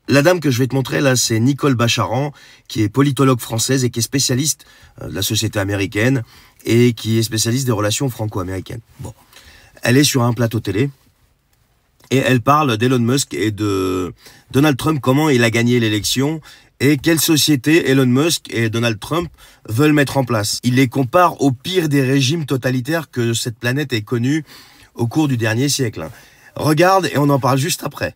La dame que je vais te montrer là, c'est Nicole Bacharan, qui est politologue française et qui est spécialiste de la société américaine et qui est spécialiste des relations franco-américaines. Bon, elle est sur un plateau télé et elle parle d'Elon Musk et de Donald Trump, comment il a gagné l'élection et quelle société Elon Musk et Donald Trump veulent mettre en place. Il les compare au pire des régimes totalitaires que cette planète ait connus au cours du dernier siècle. Regarde et on en parle juste après.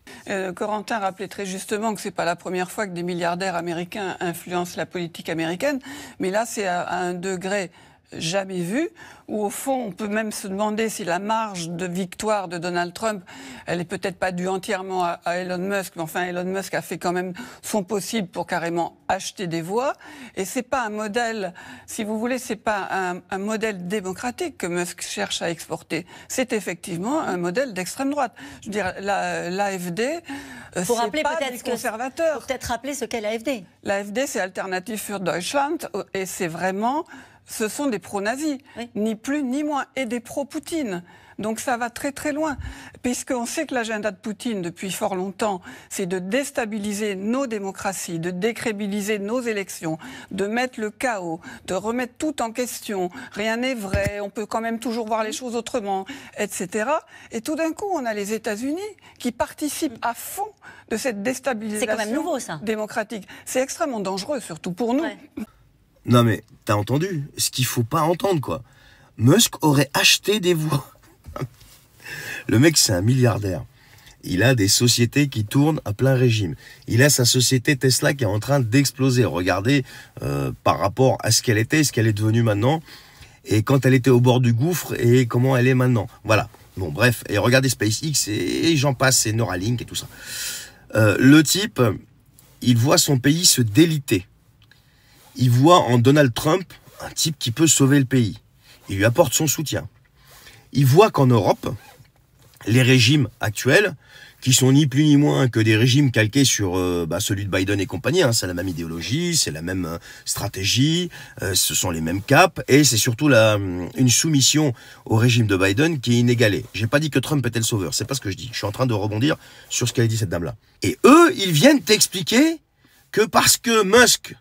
Corentin rappelait très justement que c'est pas la première fois que des milliardaires américains influencent la politique américaine, mais là c'est à un degré jamais vu, où au fond on peut même se demander si la marge de victoire de Donald Trump, elle est peut-être pas due entièrement à Elon Musk, mais enfin Elon Musk a fait quand même son possible pour carrément acheter des voix, et c'est pas un modèle, si vous voulez, c'est pas un modèle démocratique que Musk cherche à exporter, c'est effectivement un modèle d'extrême droite. Je veux dire, l'AfD, pour rappeler pas des conservateurs. Pour peut-être rappeler ce qu'est l'AfD. L'AfD, c'est Alternative für Deutschland, et c'est vraiment... Ce sont des pro-nazis, oui. Ni plus ni moins, et des pro-Poutine. Donc ça va très très loin, puisqu'on sait que l'agenda de Poutine, depuis fort longtemps, c'est de déstabiliser nos démocraties, de décrédibiliser nos élections, de mettre le chaos, de remettre tout en question. Rien n'est vrai, on peut quand même toujours voir les choses autrement, etc. Et tout d'un coup, on a les États-Unis qui participent à fond de cette déstabilisation c'est quand même nouveau, ça. Démocratique. C'est extrêmement dangereux, surtout pour nous. Ouais. Non mais, t'as entendu ce qu'il faut pas entendre, quoi. Musk aurait acheté des voix. Le mec, c'est un milliardaire. Il a des sociétés qui tournent à plein régime. Il a sa société Tesla qui est en train d'exploser. Regardez par rapport à ce qu'elle était, ce qu'elle est devenue maintenant, et quand elle était au bord du gouffre, et comment elle est maintenant. Voilà. Bon, bref. Et regardez SpaceX, et j'en passe, et Neuralink, et tout ça. Le type, il voit son pays se déliter. Il voit en Donald Trump un type qui peut sauver le pays. Il lui apporte son soutien. Il voit qu'en Europe, les régimes actuels, qui sont ni plus ni moins que des régimes calqués sur celui de Biden et compagnie, hein, c'est la même idéologie, c'est la même stratégie, ce sont les mêmes caps, et c'est surtout une soumission au régime de Biden qui est inégalée. J'ai pas dit que Trump était le sauveur, c'est pas ce que je dis. Je suis en train de rebondir sur ce qu'a dit cette dame-là. Et eux, ils viennent t'expliquer que parce que Musk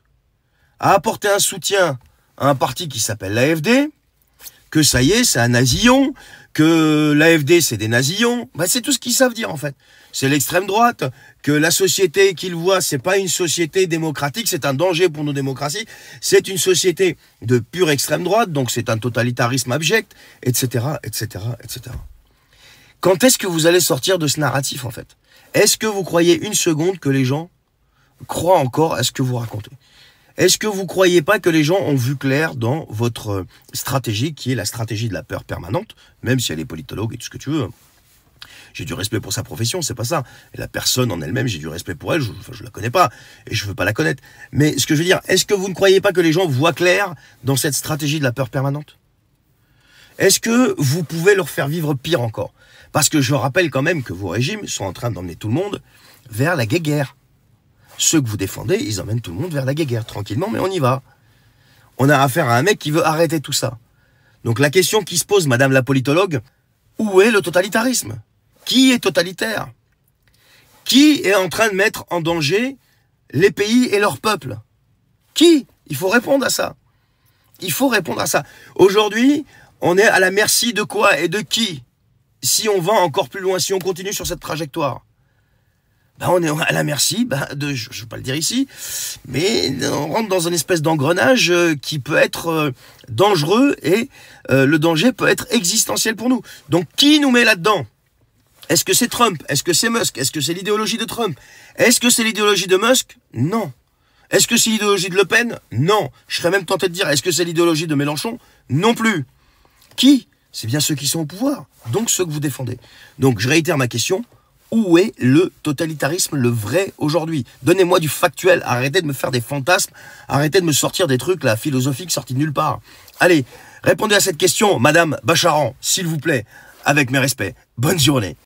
a apporté un soutien à un parti qui s'appelle l'AfD, que ça y est, c'est un nazillon, que l'AfD c'est des nazillons, c'est tout ce qu'ils savent dire en fait. C'est l'extrême droite, que la société qu'ils voient, c'est pas une société démocratique, c'est un danger pour nos démocraties, c'est une société de pure extrême droite, donc c'est un totalitarisme abject, etc., etc., etc. Quand est-ce que vous allez sortir de ce narratif en fait? Est-ce que vous croyez une seconde que les gens croient encore à ce que vous racontez? Est-ce que vous ne croyez pas que les gens ont vu clair dans votre stratégie, qui est la stratégie de la peur permanente, même si elle est politologue et tout ce que tu veux? J'ai du respect pour sa profession, c'est pas ça. Et la personne en elle-même, j'ai du respect pour elle, je la connais pas, et je veux pas la connaître. Mais ce que je veux dire, est-ce que vous ne croyez pas que les gens voient clair dans cette stratégie de la peur permanente? Est-ce que vous pouvez leur faire vivre pire encore? Parce que je rappelle quand même que vos régimes sont en train d'emmener tout le monde vers la guéguerre. Ceux que vous défendez, ils emmènent tout le monde vers la guéguerre, tranquillement, mais on y va. On a affaire à un mec qui veut arrêter tout ça. Donc la question qui se pose, madame la politologue, où est le totalitarisme? Qui est totalitaire? Qui est en train de mettre en danger les pays et leur peuple? Qui? Il faut répondre à ça. Il faut répondre à ça. Aujourd'hui, on est à la merci de quoi et de qui? Si on va encore plus loin, si on continue sur cette trajectoire. On est à la merci de, je ne veux pas le dire ici, mais on rentre dans une espèce d'engrenage qui peut être dangereux et le danger peut être existentiel pour nous. Donc qui nous met là-dedans? Est-ce que c'est Trump? Est-ce que c'est Musk? Est-ce que c'est l'idéologie de Trump? Est-ce que c'est l'idéologie de Musk? Non. Est-ce que c'est l'idéologie de Le Pen? Non. Je serais même tenté de dire, est-ce que c'est l'idéologie de Mélenchon? Non plus. Qui? C'est bien ceux qui sont au pouvoir, donc ceux que vous défendez. Donc je réitère ma question. Où est le totalitarisme, le vrai, aujourd'hui? Donnez-moi du factuel, arrêtez de me faire des fantasmes, arrêtez de me sortir des trucs là, philosophiques sortis de nulle part. Allez, répondez à cette question, madame Bacharan, s'il vous plaît, avec mes respects. Bonne journée.